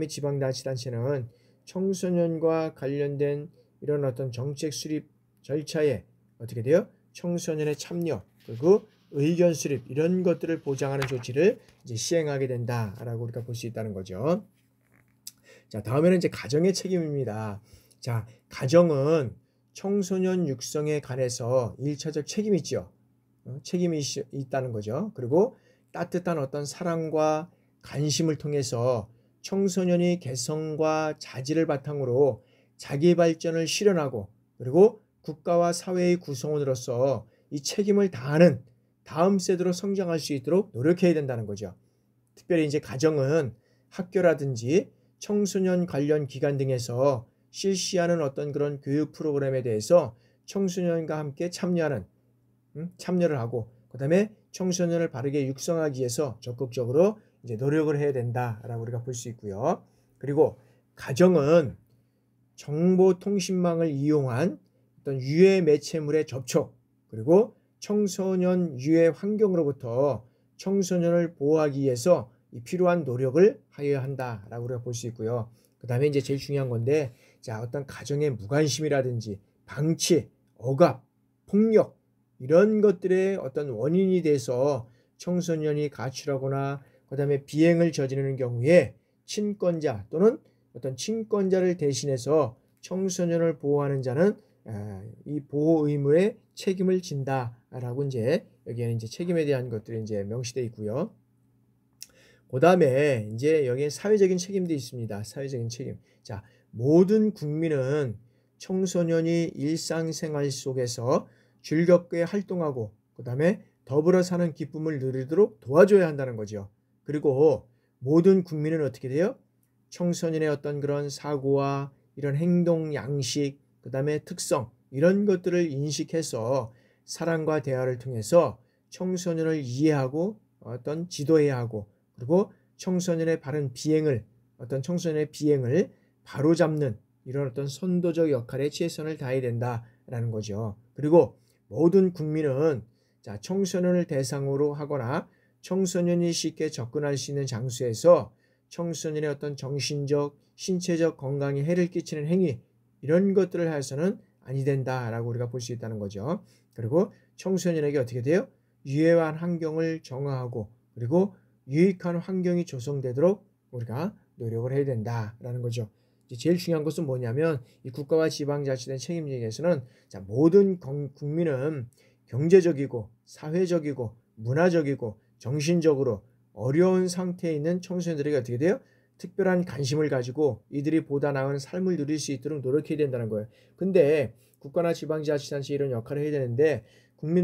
지방자치단체는 청소년과 관련된 이런 어떤 정책 수립 절차에 어떻게 돼요? 청소년의 참여 그리고 의견 수립 이런 것들을 보장하는 조치를 이제 시행하게 된다라고 우리가 볼 수 있다는 거죠. 자, 다음에는 이제 가정의 책임입니다. 자, 가정은 청소년 육성에 관해서 1차적 책임이 있죠. 책임이 있다는 거죠. 그리고 따뜻한 어떤 사랑과 관심을 통해서 청소년이 개성과 자질을 바탕으로 자기 발전을 실현하고 그리고 국가와 사회의 구성원으로서 이 책임을 다하는 다음 세대로 성장할 수 있도록 노력해야 된다는 거죠. 특별히 이제 가정은 학교라든지 청소년 관련 기관 등에서 실시하는 어떤 그런 교육 프로그램에 대해서 청소년과 함께 참여를 하고 그다음에 청소년을 바르게 육성하기 위해서 적극적으로 이제 노력을 해야 된다라고 우리가 볼 수 있고요. 그리고 가정은 정보통신망을 이용한 어떤 유해 매체물의 접촉 그리고 청소년 유해 환경으로부터 청소년을 보호하기 위해서 필요한 노력을 하여야 한다라고 우리가 볼 수 있고요. 그 다음에 이제 제일 중요한 건데 자 어떤 가정의 무관심이라든지 방치, 억압, 폭력 이런 것들의 어떤 원인이 돼서 청소년이 가출하거나 그 다음에 비행을 저지르는 경우에 친권자 또는 어떤 친권자를 대신해서 청소년을 보호하는 자는 이 보호 의무의 책임을 진다라고 이제 여기에는 이제 책임에 대한 것들이 이제 명시되어 있고요. 그 다음에 이제 여기에 사회적인 책임도 있습니다. 사회적인 책임. 자, 모든 국민은 청소년이 일상생활 속에서 즐겁게 활동하고 그 다음에 더불어 사는 기쁨을 누리도록 도와줘야 한다는 거죠. 그리고 모든 국민은 어떻게 돼요? 청소년의 어떤 그런 사고와 이런 행동 양식, 그 다음에 특성 이런 것들을 인식해서 사랑과 대화를 통해서 청소년을 이해하고 어떤 지도해야 하고 그리고 청소년의 바른 비행을 어떤 청소년의 비행을 바로잡는 이런 어떤 선도적 역할에 최선을 다해야 된다라는 거죠. 그리고 모든 국민은 자, 청소년을 대상으로 하거나 청소년이 쉽게 접근할 수 있는 장소에서 청소년의 어떤 정신적, 신체적 건강에 해를 끼치는 행위 이런 것들을 해서는 아니 된다라고 우리가 볼 수 있다는 거죠. 그리고 청소년에게 어떻게 돼요? 유해한 환경을 정화하고 그리고 유익한 환경이 조성되도록 우리가 노력을 해야 된다라는 거죠. 제일 중요한 것은 뭐냐면 이 국가와 지방자치단체 책임지기에서는 자, 모든 국민은 경제적이고 사회적이고 문화적이고 정신적으로 어려운 상태에 있는 청소년들에게 어떻게 돼요? 특별한 관심을 가지고 이들이 보다 나은 삶을 누릴 수 있도록 노력해야 된다는 거예요. 근데 국가나 지방자치단체 이런 역할을 해야 되는데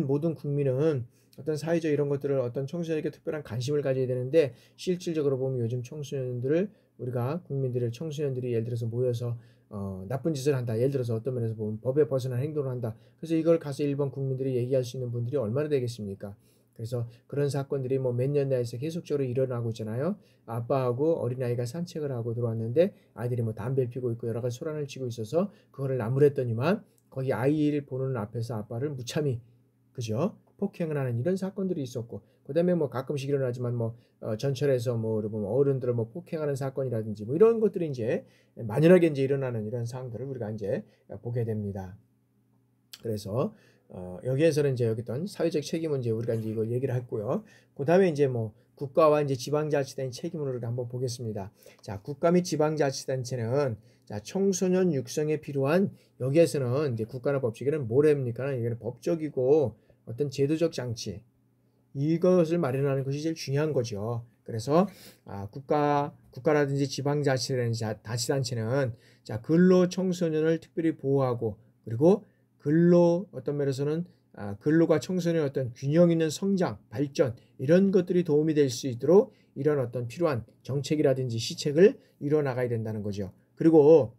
모든 국민은 어떤 사회적 이런 것들을 어떤 청소년에게 특별한 관심을 가져야 되는데 실질적으로 보면 요즘 청소년들을 우리가 청소년들이 예를 들어서 모여서 나쁜 짓을 한다. 예를 들어서 어떤 면에서 보면 법에 벗어난 행동을 한다. 그래서 이걸 가서 일반 국민들이 얘기할 수 있는 분들이 얼마나 되겠습니까? 그래서 그런 사건들이 뭐 몇 년 내에서 계속적으로 일어나고 있잖아요. 아빠하고 어린아이가 산책을 하고 들어왔는데 아이들이 뭐 담배를 피고 있고 여러 가지 소란을 치고 있어서 그거를 나무랬더니만 거기 아이를 보는 앞에서 아빠를 무참히 그죠? 폭행을 하는 이런 사건들이 있었고 그다음에 뭐 가끔씩 일어나지만 뭐 전철에서 뭐 여러분 어른들을 뭐 폭행하는 사건이라든지 뭐 이런 것들이 이제 만연하게 이제 일어나는 이런 상황들을 우리가 이제 보게 됩니다. 그래서 여기에서는 이제 여기 어떤 사회적 책임은 이제 우리가 이제 이걸 얘기를 했고요. 그다음에 이제 뭐 국가와 이제 지방자치단체 책임을 우리가 한번 보겠습니다. 자, 국가 및 지방자치단체는 자, 청소년 육성에 필요한 여기에서는 이제 국가나 법칙에는 뭐랍니까? 이게는 법적이고 어떤 제도적 장치 이것을 마련하는 것이 제일 중요한 거죠. 그래서 국가라든지 지방자치단체는 자, 근로 청소년을 특별히 보호하고 그리고 근로 어떤 면에서는 근로가 청소년의 어떤 균형 있는 성장, 발전 이런 것들이 도움이 될 수 있도록 이런 어떤 필요한 정책이라든지 시책을 이뤄 나가야 된다는 거죠. 그리고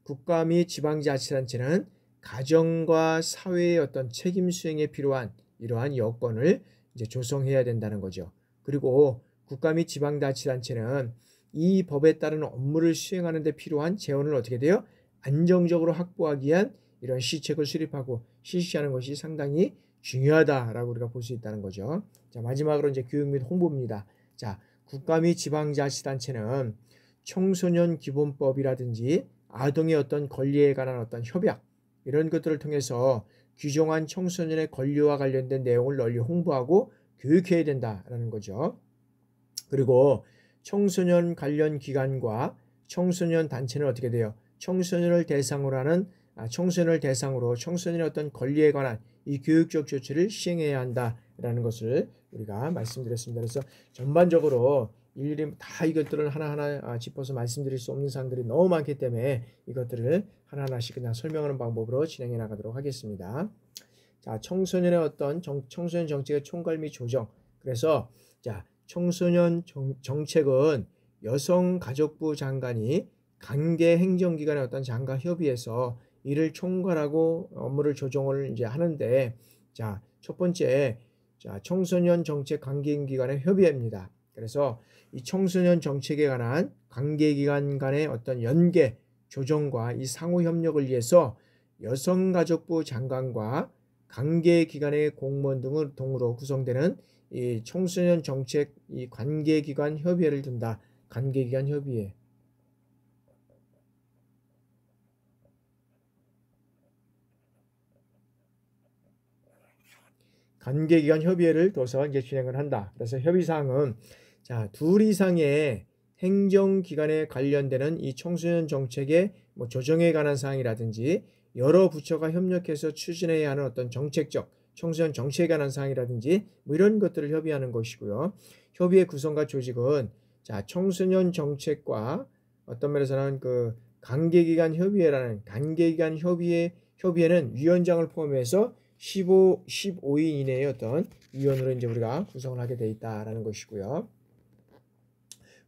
국가 및 지방자치단체는 가정과 사회의 어떤 책임 수행에 필요한 이러한 여건을 이제 조성해야 된다는 거죠. 그리고 국가 및 지방자치단체는 이 법에 따른 업무를 수행하는 데 필요한 재원을 어떻게 돼요? 안정적으로 확보하기 위한 이런 시책을 수립하고 실시하는 것이 상당히 중요하다라고 우리가 볼 수 있다는 거죠. 자, 마지막으로 이제 교육 및 홍보입니다. 자, 국가 및 지방자치단체는 청소년 기본법이라든지 아동의 어떤 권리에 관한 어떤 협약 이런 것들을 통해서 규정한 청소년의 권리와 관련된 내용을 널리 홍보하고 교육해야 된다라는 거죠. 그리고 청소년 관련 기관과 청소년 단체는 어떻게 돼요? 청소년을 대상으로 청소년의 어떤 권리에 관한 이 교육적 조치를 시행해야 한다라는 것을 우리가 말씀드렸습니다. 그래서 전반적으로 일일이 다 이것들을 하나하나 짚어서 말씀드릴 수 없는 사항들이 너무 많기 때문에 이것들을 하나하나씩 그냥 설명하는 방법으로 진행해 나가도록 하겠습니다. 자, 청소년의 어떤 청소년 정책의 총괄 및 조정. 그래서 자, 청소년 정책은 여성가족부 장관이 관계 행정기관의 어떤 장관 협의에서 이를 총괄하고 업무를 조정을 이제 하는데 자, 첫 번째 자, 청소년 정책 관계기관의 협의회입니다. 그래서 이 청소년 정책에 관한 관계기관 간의 어떤 연계, 조정과 이 상호 협력을 위해서 여성가족부 장관과 관계기관의 공무원 등으로 구성되는 이 청소년 정책 이 관계기관 협의회를 둔다. 관계기관 협의회. 관계기관 협의회를 둬서 이제 진행을 한다. 그래서 협의사항은 자, 둘 이상의 행정기관에 관련되는 이 청소년 정책의 뭐 조정에 관한 사항이라든지 여러 부처가 협력해서 추진해야 하는 어떤 정책적 청소년 정책에 관한 사항이라든지 뭐 이런 것들을 협의하는 것이고요. 협의회 구성과 조직은 자, 청소년 정책과 어떤 면에서는 그 관계기관 협의회는 위원장을 포함해서 15인 이내의 어떤 위원으로 이제 우리가 구성을 하게 돼 있다라는 것이고요.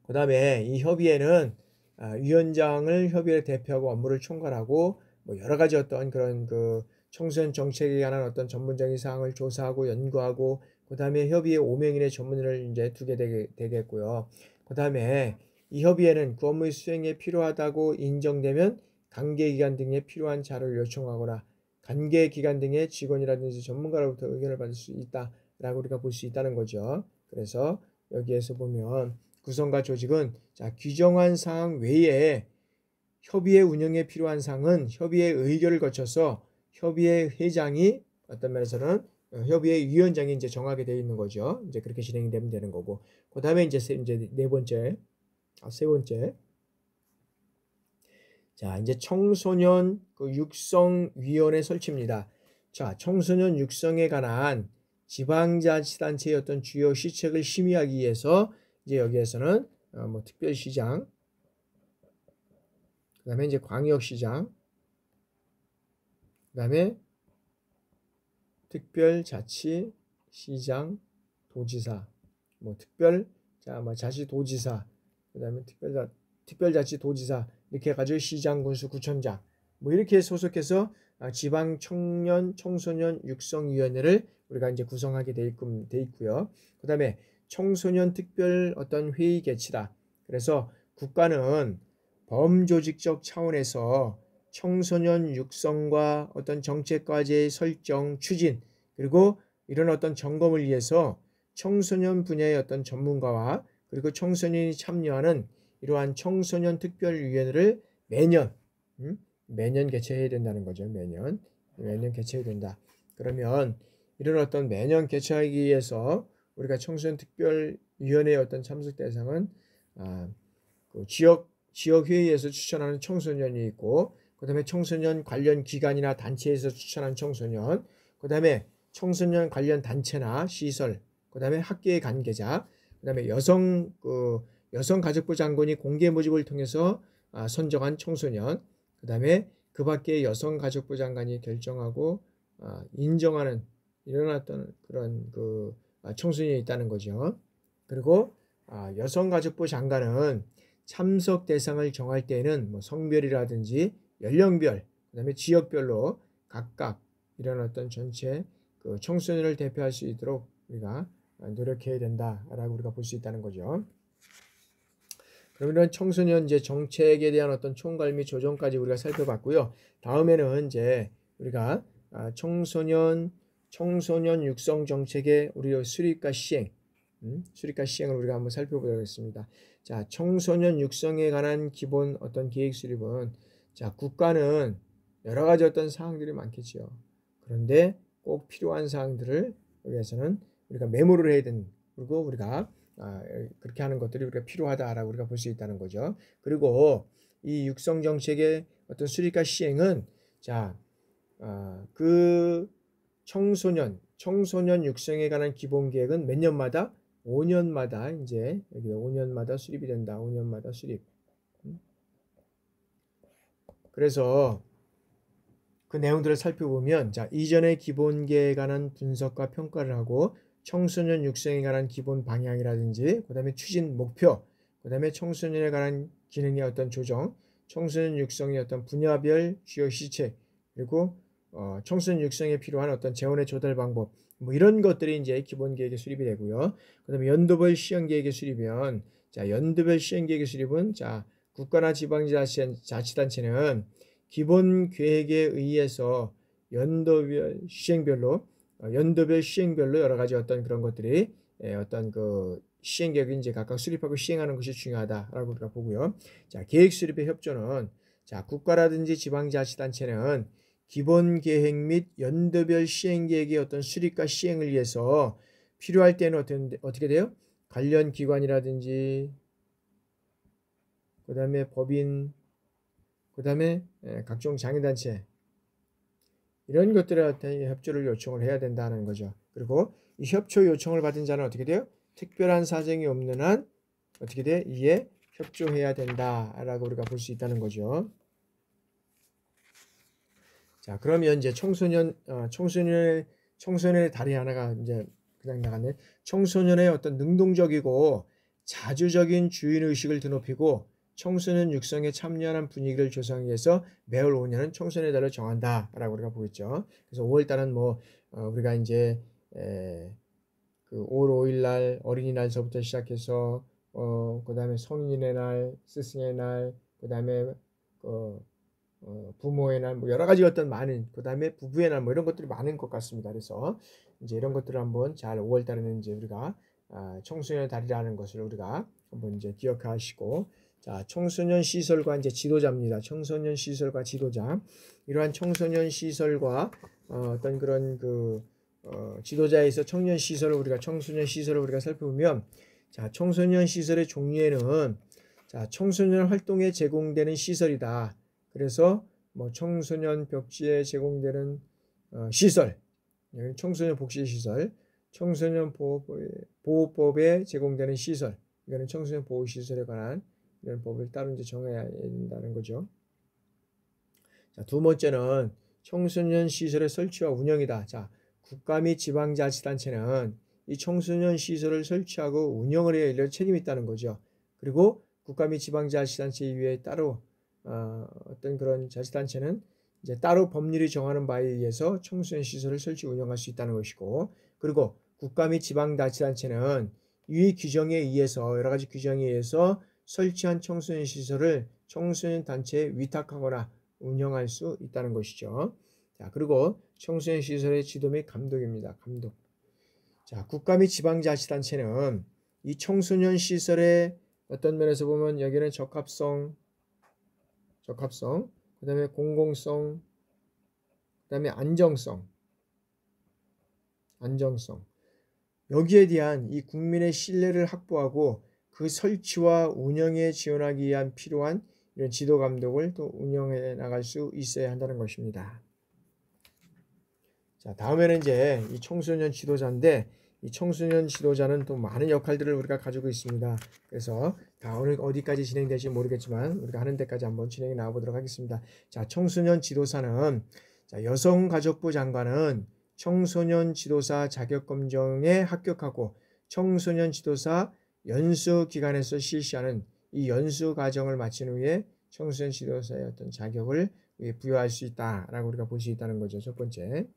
그 다음에 이 협의회는 위원장을 협의회를 대표하고 업무를 총괄하고 뭐 여러 가지 어떤 그런 그 청소년 정책에 관한 어떤 전문적인 사항을 조사하고 연구하고 그 다음에 협의회 5명인의 전문인을 이제 두게 되겠고요. 그 다음에 이 협의회는 그 업무의 수행에 필요하다고 인정되면 관계기관 등에 필요한 자료를 요청하거나 관계기관 등의 직원이라든지 전문가로부터 의견을 받을 수 있다라고 우리가 볼 수 있다는 거죠. 그래서 여기에서 보면 구성과 조직은 자, 규정한 사항 외에 협의회 운영에 필요한 사항은 협의회 의결을 거쳐서 협의회 회장이 어떤 면에서는 협의회 위원장이 이제 정하게 되어 있는 거죠. 이제 그렇게 진행이 되면 되는 거고. 그다음에 이제 세 번째. 자, 이제 청소년 그 육성위원회 설치입니다. 자, 청소년 육성에 관한 지방자치단체의 어떤 주요 시책을 심의하기 위해서 이제 여기에서는 뭐 특별시장, 그 다음에 이제 광역시장, 그 다음에 특별자치시장, 도지사, 뭐 자치도지사, 그 다음에 특별자치도지사 이렇게 해가지고 시장, 군수, 구청장 뭐 이렇게 소속해서 지방 청소년 육성위원회를 우리가 이제 구성하게 돼 있고요. 그 다음에 청소년 특별 어떤 회의 개최다. 그래서 국가는 범조직적 차원에서 청소년 육성과 어떤 정책 과제의 설정, 추진 그리고 이런 어떤 점검을 위해서 청소년 분야의 어떤 전문가와 그리고 청소년이 참여하는 이러한 청소년 특별위원회를 매년 매년 개최해야 된다는 거죠. 매년 개최해야 된다. 그러면 이런 어떤 매년 개최하기 위해서 우리가 청소년 특별위원회의 어떤 참석 대상은 그 지역 회의에서 추천하는 청소년이 있고, 그 다음에 청소년 관련 기관이나 단체에서 추천한 청소년, 그 다음에 청소년 관련 단체나 시설, 그 다음에 학교의 관계자, 그 다음에 여성가족부 장관이 공개 모집을 통해서 선정한 청소년, 그 다음에 그 밖에 여성가족부 장관이 결정하고 인정하는 이런 어떤 그런 청소년이 있다는 거죠. 그리고 여성가족부 장관은 참석 대상을 정할 때에는 뭐 성별이라든지 연령별, 그 다음에 지역별로 각각 이런 어떤 전체 그 청소년을 대표할 수 있도록 우리가 노력해야 된다라고 우리가 볼 수 있다는 거죠. 그러면 청소년 이제 정책에 대한 어떤 총괄 및 조정까지 우리가 살펴봤고요. 다음에는 이제 우리가 청소년 육성 정책의 우리 수립과 시행을 우리가 한번 살펴보도록 하겠습니다. 자, 청소년 육성에 관한 기본 어떤 계획 수립은, 자, 국가는 여러 가지 어떤 사항들이 많겠죠. 그런데 꼭 필요한 사항들을 위해서는 우리가 메모를 해야 되는, 그리고 우리가 그렇게 하는 것들이 우리가 필요하다라고 우리가 볼 수 있다는 거죠. 그리고 이 육성 정책의 어떤 수립과 시행은, 자, 그 청소년 육성에 관한 기본 계획은 몇 년마다 5년마다 이제 여기 5년마다 수립이 된다. 5년마다 수립. 그래서 그 내용들을 살펴보면, 자, 이전의 기본 계획에 관한 분석과 평가를 하고 청소년 육성에 관한 기본 방향이라든지, 그 다음에 추진 목표, 그 다음에 청소년에 관한 기능의 어떤 조정, 청소년 육성의 어떤 분야별 주요 시책, 그리고 청소년 육성에 필요한 어떤 재원의 조달 방법, 뭐 이런 것들이 이제 기본 계획의 수립이 되고요. 그 다음에 연도별 시행 계획의 수립이면, 자, 연도별 시행 계획의 수립은, 자, 국가나 지방자치단체는 기본 계획에 의해서 연도별 시행별로 여러 가지 어떤 그런 것들이 어떤 그 시행 계획을 이제 각각 수립하고 시행하는 것이 중요하다라고 우리가 보고요. 자, 계획 수립의 협조는, 자, 국가라든지 지방자치단체는 기본 계획 및 연도별 시행 계획의 어떤 수립과 시행을 위해서 필요할 때는 어떻게 돼요? 관련 기관이라든지, 그 다음에 법인, 그 다음에 각종 장애단체, 이런 것들한테 협조를 요청을 해야 된다는 거죠. 그리고 이 협조 요청을 받은 자는 어떻게 돼요? 특별한 사정이 없는 한 어떻게 돼? 이에 협조해야 된다라고 우리가 볼 수 있다는 거죠. 자, 그러면 이제 청소년의 다리 하나가 이제 그냥 나갔네. 청소년의 어떤 능동적이고 자주적인 주인 의식을 드높이고 청소년 육성에 참여하는 분위기를 조성하기 위해서 매월 5년은 청소년의 달을 정한다라고 우리가 보겠죠. 그래서 5월 달은 뭐 우리가 이제 그 5월 5일 날 어린이날서부터 시작해서 그다음에 성인의 날, 스승의 날, 그다음에 부모의 날, 뭐 여러 가지 어떤 많은, 그다음에 부부의 날, 뭐 이런 것들이 많은 것 같습니다. 그래서 이제 이런 것들을 한번 잘 5월 달에는 이제 우리가 청소년의 달이라는 것을 우리가 한번 이제 기억하시고, 자, 청소년 시설과 이제 지도자입니다. 청소년 시설과 지도자. 이러한 청소년 시설과 어떤 그런 지도자에서 청소년 시설을 우리가 살펴보면, 자, 청소년 시설의 종류에는, 자, 청소년 활동에 제공되는 시설이다. 그래서 뭐 청소년 벽지에 제공되는 시설, 청소년 복지 시설, 청소년 보호법에 제공되는 시설, 이거는 청소년 보호 시설에 관한 이런 법을 따로 이제 정해야 된다는 거죠. 자, 두 번째는 청소년 시설의 설치와 운영이다. 자, 국가 및 지방자치단체는 이 청소년 시설을 설치하고 운영을 해야 할 책임이 있다는 거죠. 그리고 국가 및 지방자치단체 이외에 따로 어떤 그런 자치단체는 이제 따로 법률이 정하는 바에 의해서 청소년 시설을 설치 운영할 수 있다는 것이고, 그리고 국가 및 지방자치단체는 이 규정에 의해서 여러 가지 규정에 의해서 설치한 청소년 시설을 청소년 단체에 위탁하거나 운영할 수 있다는 것이죠. 자, 그리고 청소년 시설의 지도 및 감독입니다. 감독. 자, 국가 및 지방자치단체는 이 청소년 시설의 어떤 면에서 보면 여기는 적합성, 그다음에 공공성, 그다음에 안정성. 여기에 대한 이 국민의 신뢰를 확보하고 그 설치와 운영에 지원하기 위한 필요한 이런 지도 감독을 또 운영해 나갈 수 있어야 한다는 것입니다. 자, 다음에는 이제 이 청소년 지도자인데 이 청소년 지도자는 또 많은 역할들을 우리가 가지고 있습니다. 그래서 다 오늘 어디까지 진행될지 모르겠지만 우리가 하는 데까지 한번 진행해 나가보도록 하겠습니다. 자, 청소년 지도사는 자, 여성가족부 장관은 청소년 지도사 자격검정에 합격하고 청소년 지도사 연수기관에서 실시하는 이 연수과정을 마친 후에 청소년 지도사의 어떤 자격을 부여할 수 있다라고 우리가 볼 수 있다는 거죠. 첫 번째.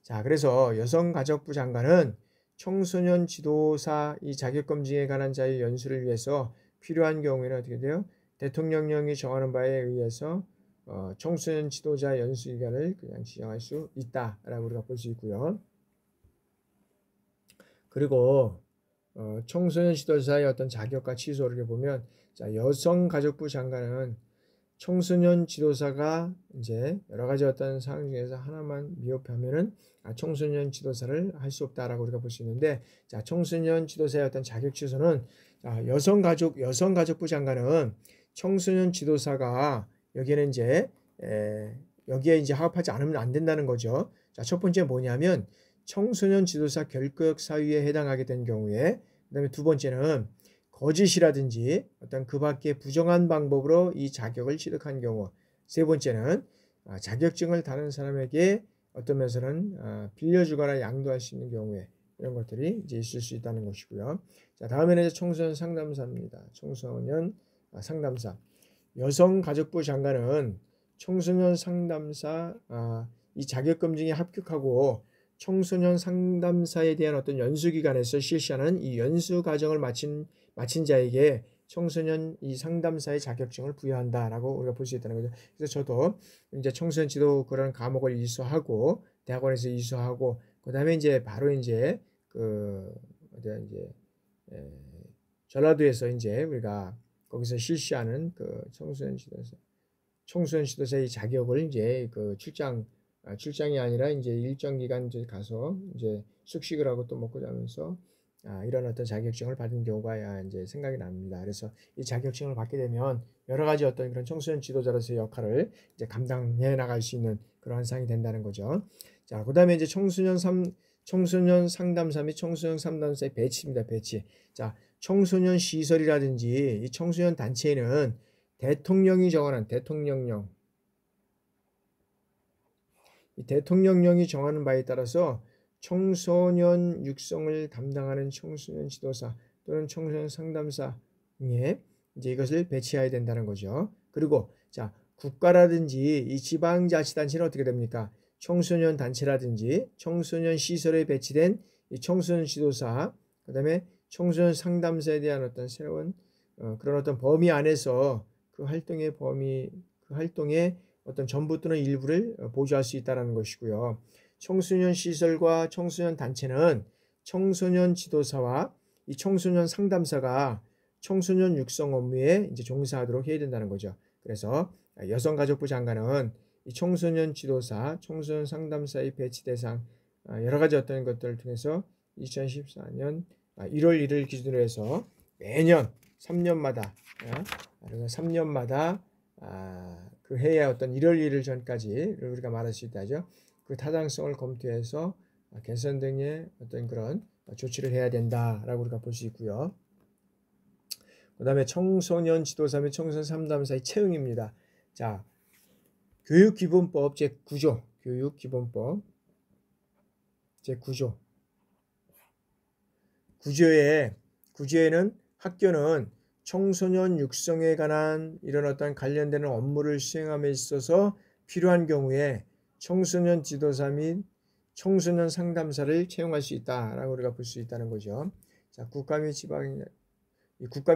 자, 그래서 여성가족부 장관은 청소년 지도사 이 자격검증에 관한 자의 연수를 위해서 필요한 경우에는 어떻게 돼요? 대통령령이 정하는 바에 의해서 청소년 지도자 연수기간을 그냥 지정할 수 있다라고 우리가 볼 수 있고요. 그리고 청소년 지도자의 어떤 자격과 취소를 보면 자, 여성가족부 장관은 청소년 지도사가 이제 여러 가지 어떤 상황 중에서 하나만 미흡하면은 청소년 지도사를 할 수 없다라고 우리가 볼 수 있는데 자, 청소년 지도사의 어떤 자격 취소는 여성가족부 장관은 청소년 지도사가 여기에는 이제 여기에 이제 합하지 않으면 안 된다는 거죠. 자, 첫 번째 뭐냐면 청소년 지도사 결격 사유에 해당하게 된 경우에 그다음에 두 번째는 거짓이라든지 어떤 그 밖에 부정한 방법으로 이 자격을 취득한 경우 세 번째는 자격증을 다른 사람에게 어떤 면에서는 빌려주거나 양도할 수 있는 경우에 이런 것들이 이제 있을 수 있다는 것이고요. 자, 다음에는 이제 청소년 상담사입니다. 청소년 상담사. 여성가족부 장관은 청소년 상담사 이 자격검증에 합격하고 청소년 상담사에 대한 어떤 연수기관에서 실시하는 이 연수 과정을 마친 자에게 청소년 이 상담사의 자격증을 부여한다라고 우리가 볼 수 있다는 거죠. 그래서 저도 이제 청소년 지도 그런 과목을 이수하고 대학원에서 이수하고 그다음에 이제 바로 이제 전라도에서 이제 우리가 거기서 실시하는 그 청소년 지도사의 자격을 이제 그 출장이 아니라 이제 일정 기간 이제 가서 이제 숙식을 하고 또 먹고 자면서 이런 어떤 자격증을 받은 경우가 이제 생각이 납니다. 그래서 이 자격증을 받게 되면 여러 가지 어떤 그런 청소년 지도자로서의 역할을 이제 감당해 나갈 수 있는 그러한 상이 된다는 거죠. 자, 그다음에 이제 청소년 상담사 및 청소년 상담사의 배치입니다. 배치. 자, 청소년 시설이라든지 이 청소년 단체에는 대통령이 정하는 대통령령이 정하는 바에 따라서 청소년 육성을 담당하는 청소년 지도사 또는 청소년 상담사 에 이제 이것을 배치해야 된다는 거죠. 그리고 자, 국가라든지 이 지방자치단체는 어떻게 됩니까? 청소년 단체라든지 청소년 시설에 배치된 이 청소년 지도사, 그다음에 청소년 상담사에 대한 어떤 새로운 그런 어떤 범위 안에서 그 활동의 어떤 전부 또는 일부를 보조할 수 있다는 것이고요. 청소년 시설과 청소년 단체는 청소년 지도사와 이 청소년 상담사가 청소년 육성 업무에 이제 종사하도록 해야 된다는 거죠. 그래서 여성가족부 장관은 이 청소년 지도사, 청소년 상담사의 배치 대상 여러 가지 어떤 것들을 통해서 2014년 1월 1일 기준으로 해서 매년 3년마다 그 해의 어떤 1월 1일 전까지를 우리가 말할 수 있다죠. 그 타당성을 검토해서 개선 등의 어떤 그런 조치를 해야 된다라고 우리가 볼 수 있고요. 그 다음에 청소년 지도사 및 청소년 상담사의 채용입니다. 자, 교육기본법 제9조, 교육기본법 제9조. 구조에는 학교는 청소년 육성에 관한 이런 어떤 관련되는 업무를 수행함에 있어서 필요한 경우에 청소년 지도사 및 청소년 상담사를 채용할 수 있다라고 우리가 볼 수 있다는 거죠. 자, 국가 및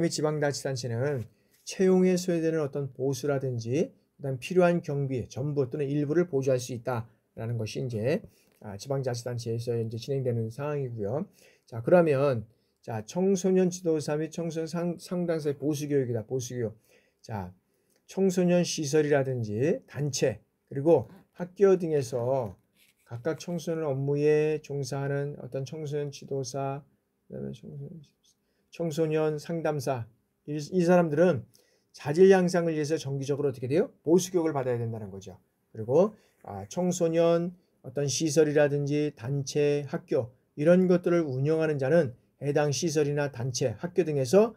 지방자치단체는 채용에 소요되는 어떤 보수라든지 그다음 필요한 경비, 전부 또는 일부를 보조할 수 있다라는 것이 이제 지방자치단체에서 이제 진행되는 상황이고요. 자, 그러면 자, 청소년 지도사 및 청소년 상담사의 보수교육이다. 보수교육. 자, 청소년 시설이라든지 단체 그리고 학교 등에서 각각 청소년 업무에 종사하는 어떤 청소년 지도사, 그다음에 청소년 상담사 이 사람들은 자질 향상을 위해서 정기적으로 어떻게 돼요? 보수교육을 받아야 된다는 거죠. 그리고 청소년 어떤 시설이라든지 단체, 학교 이런 것들을 운영하는 자는 해당 시설이나 단체, 학교 등에서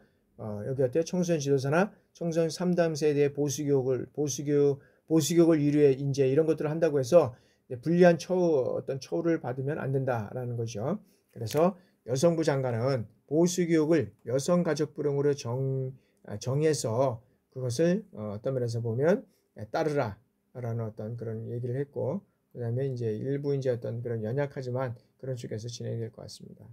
여기 어때요? 청소년 지도사나 청소년 상담사에 대해 보수교육을 인류의 인재 이런 것들을 한다고 해서 불리한 어떤 처우를 받으면 안 된다라는 거죠. 그래서 여성부 장관은 보수교육을 여성가족부령으로 정해서 그것을 어떤 면에서 보면 따르라라는 어떤 그런 얘기를 했고, 그 다음에 이제 일부 이제 어떤 그런 연약하지만 그런 쪽에서 진행이 될 것 같습니다.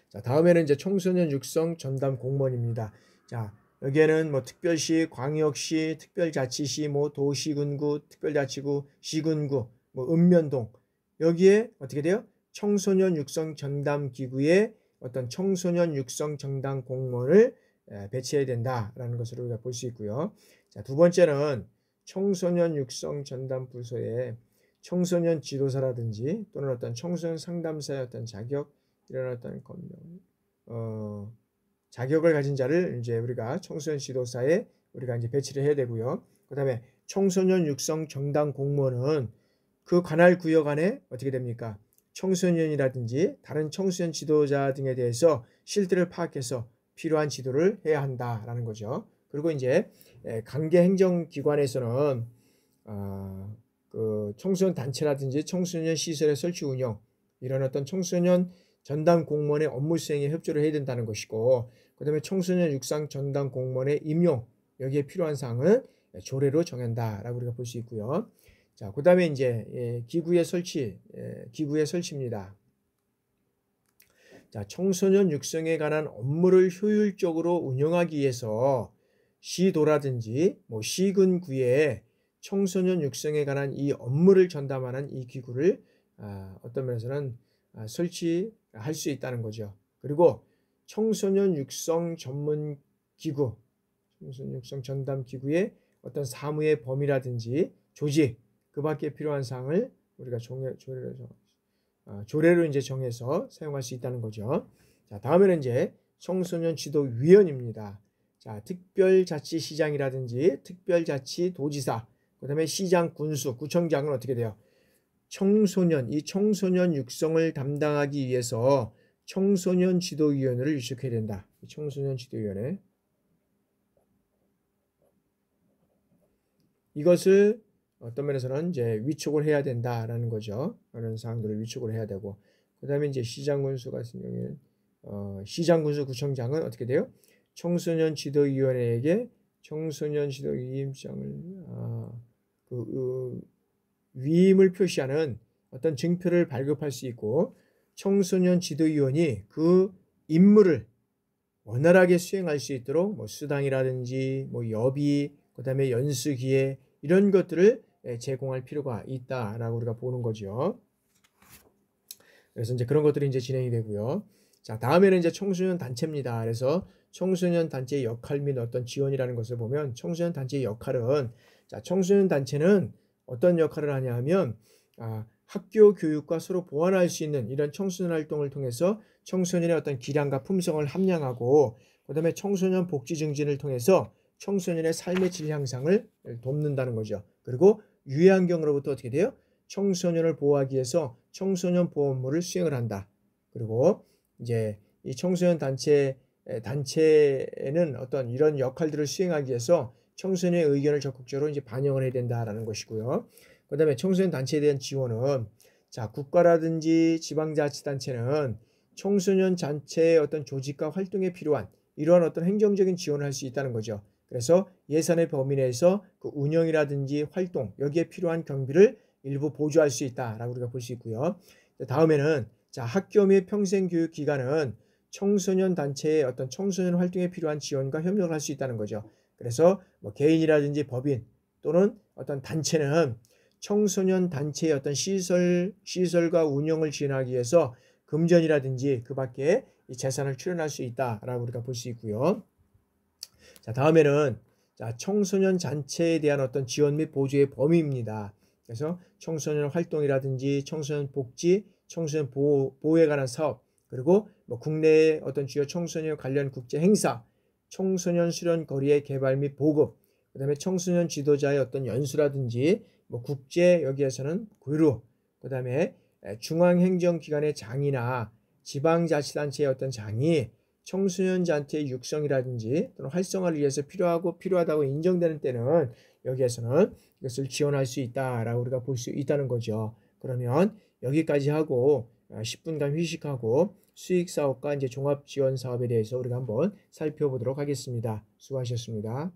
자, 다음에는 이제 청소년 육성 전담 공무원입니다. 자, 여기에는 뭐 특별시, 광역시, 특별자치시, 뭐 도시군구, 특별자치구, 시군구, 뭐 읍면동 여기에 어떻게 돼요? 청소년 육성 전담 기구에 어떤 청소년 육성 전담 공무원을 배치해야 된다라는 것을 우리가 볼 수 있고요. 자, 두 번째는 청소년 육성 전담 부서에 청소년 지도사라든지 또는 어떤 청소년 상담사의 어떤 자격 이런 어떤 자격을 가진 자를 이제 우리가 청소년 지도사에 우리가 이제 배치를 해야 되고요. 그다음에 청소년 육성 전담 공무원은 그 관할 구역 안에 어떻게 됩니까? 청소년이라든지 다른 청소년 지도자 등에 대해서 실태를 파악해서 필요한 지도를 해야 한다라는 거죠. 그리고 이제 관계 행정기관에서는 그 청소년 단체라든지 청소년 시설의 설치 운영 이런 어떤 청소년 전담 공무원의 업무 수행에 협조를 해야 된다는 것이고, 그 다음에 청소년 육상 전담 공무원의 임용 여기에 필요한 사항은 조례로 정한다라고 우리가 볼 수 있고요. 자, 그 다음에 이제 기구의 설치입니다. 자, 청소년 육성에 관한 업무를 효율적으로 운영하기 위해서 시도라든지 뭐 시군구에 청소년 육성에 관한 이 업무를 전담하는 이 기구를 어떤 면에서는 설치할 수 있다는 거죠. 그리고 청소년 육성 전문 기구, 청소년 육성 전담 기구의 어떤 사무의 범위라든지 조직, 그 밖에 필요한 사항을 우리가 조례로 이제 정해서 사용할 수 있다는 거죠. 자, 다음에는 이제 청소년 지도위원입니다. 자, 특별자치시장이라든지 특별자치도지사, 그 다음에 시장, 군수, 구청장은 어떻게 돼요? 이 청소년 육성을 담당하기 위해서 청소년 지도위원회를 유축해야 된다. 청소년 지도위원회. 이것을 어떤 면에서는 이제 위촉을 해야 된다라는 거죠. 그런 사항들을 위촉을 해야 되고, 그 다음에 이제 시장군수 같은 경우에는 시장군수 구청장은 어떻게 돼요? 청소년 지도위원회에게 청소년 지도위임장을 위임을 표시하는 어떤 증표를 발급할 수 있고, 청소년 지도위원이 그 임무를 원활하게 수행할 수 있도록 뭐 수당이라든지 뭐 여비, 그 다음에 연수기회 이런 것들을 제공할 필요가 있다라고 우리가 보는 거죠. 그래서 이제 그런 것들이 이제 진행이 되고요. 자, 다음에는 이제 청소년 단체입니다. 그래서 청소년 단체의 역할 및 어떤 지원이라는 것을 보면 청소년 단체의 역할은 자, 청소년 단체는 어떤 역할을 하냐 하면 학교 교육과 서로 보완할 수 있는 이런 청소년 활동을 통해서 청소년의 어떤 기량과 품성을 함양하고, 그 다음에 청소년 복지 증진을 통해서 청소년의 삶의 질 향상을 돕는다는 거죠. 그리고 유해환경으로부터 어떻게 돼요? 청소년을 보호하기 위해서 청소년 보호업무를 수행을 한다. 그리고 이제 이 청소년 단체에는 어떤 이런 역할들을 수행하기 위해서 청소년의 의견을 적극적으로 이제 반영을 해야 된다라는 것이고요. 그 다음에 청소년 단체에 대한 지원은 자, 국가라든지 지방자치단체는 청소년 단체의 어떤 조직과 활동에 필요한 이러한 어떤 행정적인 지원을 할 수 있다는 거죠. 그래서 예산의 범위 내에서 그 운영이라든지 활동 여기에 필요한 경비를 일부 보조할 수 있다라고 우리가 볼 수 있고요. 다음에는 자, 학교 및 평생교육기관은 청소년 단체의 어떤 청소년 활동에 필요한 지원과 협력을 할 수 있다는 거죠. 그래서 뭐 개인이라든지 법인 또는 어떤 단체는 청소년 단체의 어떤 시설과 운영을 지원하기 위해서 금전이라든지 그 밖에 이 재산을 출연할 수 있다라고 우리가 볼 수 있고요. 자, 다음에는 자, 청소년 단체에 대한 어떤 지원 및 보조의 범위입니다. 그래서 청소년 활동이라든지 청소년 복지, 청소년 보호에 관한 사업, 그리고 뭐 국내의 어떤 주요 청소년 관련 국제 행사, 청소년 수련 거리의 개발 및 보급, 그다음에 청소년 지도자의 어떤 연수라든지 뭐 국제 여기에서는 교류, 그다음에 중앙행정기관의 장이나 지방자치단체의 어떤 장이 청소년 단체의 육성이라든지 또는 활성화를 위해서 필요하다고 인정되는 때는 여기에서는 이것을 지원할 수 있다라고 우리가 볼 수 있다는 거죠. 그러면 여기까지 하고 10분간 휴식하고 수익사업과 이제 종합지원사업에 대해서 우리가 한번 살펴보도록 하겠습니다. 수고하셨습니다.